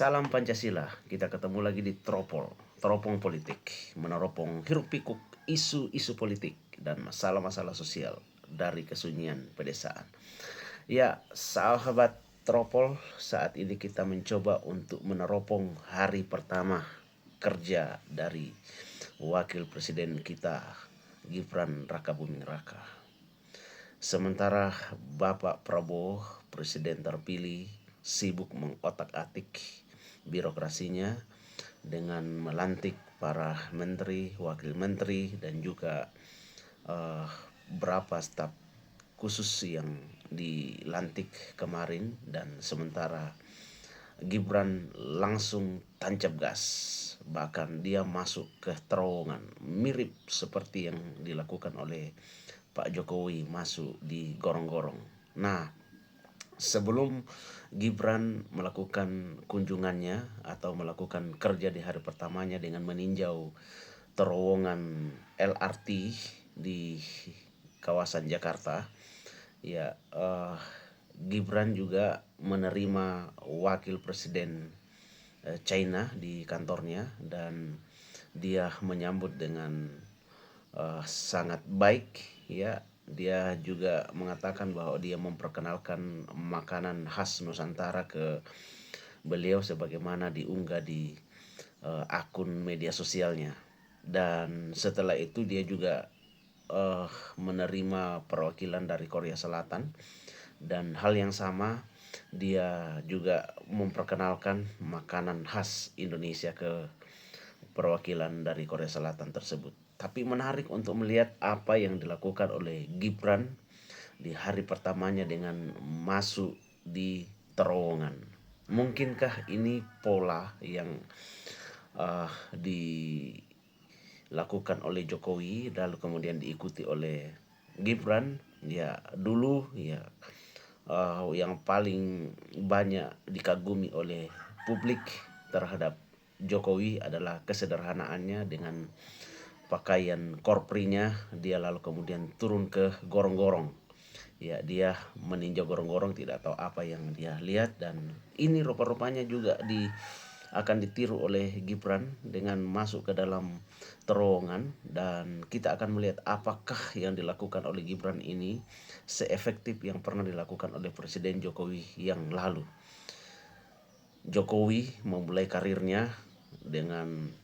Salam Pancasila, kita ketemu lagi di Teropong Politik, meneropong hiruk pikuk isu-isu politik dan masalah-masalah sosial dari kesunyian pedesaan. Ya, sahabat Teropol, saat ini kita mencoba untuk meneropong hari pertama kerja dari Wakil Presiden kita, Gibran Rakabuming Raka. Sementara Bapak Prabowo, Presiden terpilih, sibuk mengotak-atik birokrasinya dengan melantik para menteri, wakil menteri, dan juga berapa staf khusus yang dilantik kemarin. Dan sementara Gibran langsung tancap gas, bahkan dia masuk ke terowongan mirip seperti yang dilakukan oleh Pak Jokowi masuk di gorong-gorong. Nah, sebelum Gibran melakukan kunjungannya atau melakukan kerja di hari pertamanya dengan meninjau terowongan LRT di kawasan Jakarta, ya Gibran juga menerima wakil presiden China di kantornya, dan dia menyambut dengan sangat baik. Ya, dia juga mengatakan bahwa dia memperkenalkan makanan khas Nusantara ke beliau sebagaimana diunggah di akun media sosialnya. Dan setelah itu dia juga menerima perwakilan dari Korea Selatan, dan hal yang sama dia juga memperkenalkan makanan khas Indonesia ke perwakilan dari Korea Selatan tersebut. Tapi menarik untuk melihat apa yang dilakukan oleh Gibran di hari pertamanya dengan masuk di terowongan. Mungkinkah ini pola yang dilakukan oleh Jokowi lalu kemudian diikuti oleh Gibran? Ya, dulu ya yang paling banyak dikagumi oleh publik terhadap Jokowi adalah kesederhanaannya dengan pakaian korprinya. Dia lalu kemudian turun ke gorong-gorong. Ya, dia meninjau gorong-gorong, tidak tahu apa yang dia lihat, dan ini rupa-rupanya juga akan ditiru oleh Gibran dengan masuk ke dalam terowongan. Dan kita akan melihat apakah yang dilakukan oleh Gibran ini seefektif yang pernah dilakukan oleh Presiden Jokowi yang lalu. Jokowi memulai karirnya dengan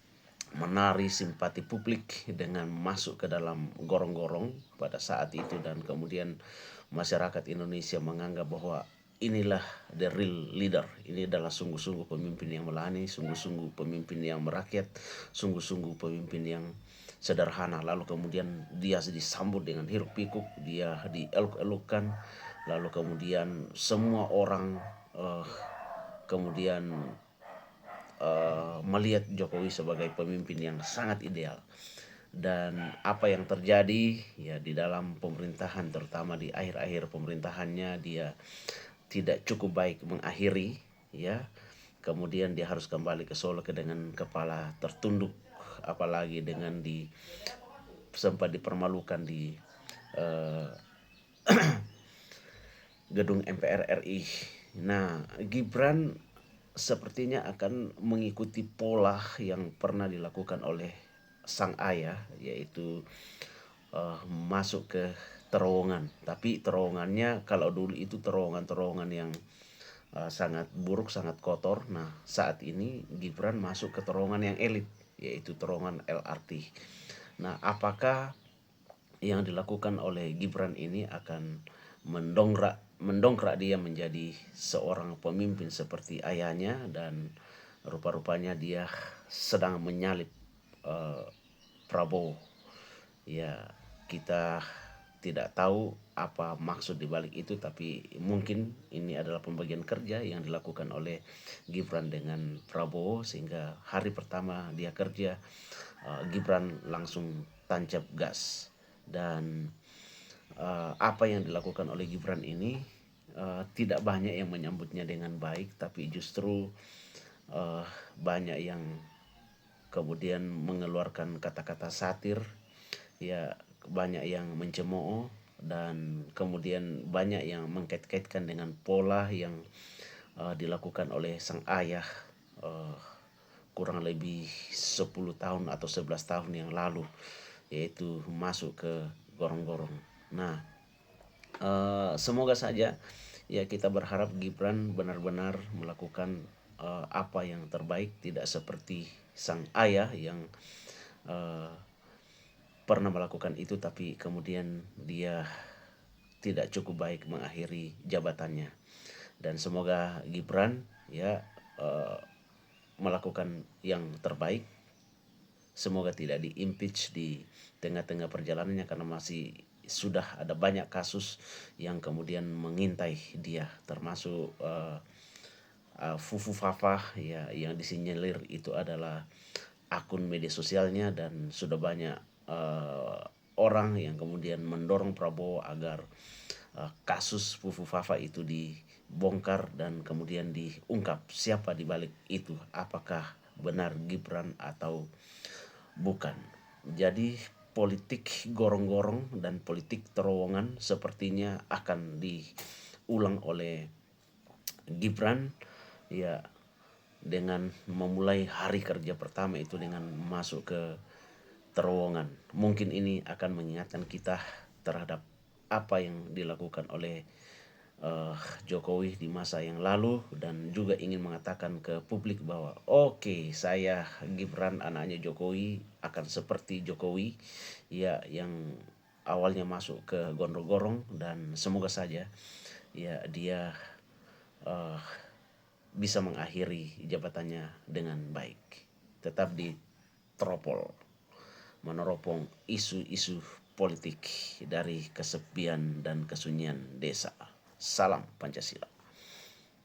menari simpati publik dengan masuk ke dalam gorong-gorong pada saat itu, dan kemudian masyarakat Indonesia menganggap bahwa inilah the real leader. Ini adalah sungguh-sungguh pemimpin yang melayani, sungguh-sungguh pemimpin yang merakyat, sungguh-sungguh pemimpin yang sederhana. Lalu kemudian dia disambut dengan hiruk pikuk, dia dieluk-elukan, lalu kemudian semua orang kemudian melihat Jokowi sebagai pemimpin yang sangat ideal. Dan apa yang terjadi ya di dalam pemerintahan, terutama di akhir-akhir pemerintahannya, dia tidak cukup baik mengakhiri, ya. Kemudian dia harus kembali ke Solo dengan kepala tertunduk, apalagi dengan sempat dipermalukan di gedung MPR RI. Nah, Gibran sepertinya akan mengikuti pola yang pernah dilakukan oleh sang ayah, yaitu masuk ke terowongan. Tapi terowongannya kalau dulu itu terowongan yang sangat buruk, sangat kotor. Nah, saat ini Gibran masuk ke terowongan yang elit, yaitu terowongan LRT. Nah, apakah yang dilakukan oleh Gibran ini akan mendongkrak dia menjadi seorang pemimpin seperti ayahnya, dan rupa-rupanya dia sedang menyalip Prabowo. Ya, kita tidak tahu apa maksud dibalik itu, tapi mungkin ini adalah pembagian kerja yang dilakukan oleh Gibran dengan Prabowo, sehingga hari pertama dia kerja Gibran langsung tancap gas. Dan apa yang dilakukan oleh Gibran ini tidak banyak yang menyambutnya dengan baik, tapi justru banyak yang kemudian mengeluarkan kata-kata satir, ya, banyak yang mencemooh, dan kemudian banyak yang mengkait-kaitkan dengan pola yang dilakukan oleh sang ayah kurang lebih 10 tahun atau 11 tahun yang lalu, yaitu masuk ke gorong-gorong. Nah, semoga saja ya kita berharap Gibran benar-benar melakukan apa yang terbaik, tidak seperti sang ayah yang eh, pernah melakukan itu tapi kemudian dia tidak cukup baik mengakhiri jabatannya. Dan semoga Gibran ya eh, melakukan yang terbaik. Semoga tidak di-impeach di tengah-tengah perjalanannya, karena masih sudah ada banyak kasus yang kemudian mengintai dia, termasuk Fufu Fafa ya, yang disinyalir itu adalah akun media sosialnya, dan sudah banyak orang yang kemudian mendorong Prabowo agar kasus Fufu Fafa itu dibongkar dan kemudian diungkap siapa di balik itu, apakah benar Gibran atau bukan. Jadi politik gorong-gorong dan politik terowongan sepertinya akan diulang oleh Gibran ya, dengan memulai hari kerja pertama itu dengan masuk ke terowongan. Mungkin ini akan mengingatkan kita terhadap apa yang dilakukan oleh Jokowi di masa yang lalu, dan juga ingin mengatakan ke publik bahwa oke, saya Gibran anaknya Jokowi akan seperti Jokowi ya, yang awalnya masuk ke gorong-gorong, dan semoga saja ya dia uh, bisa mengakhiri jabatannya dengan baik. Tetap di teropol meneropong isu-isu politik dari kesepian dan kesunyian desa. Salam Pancasila.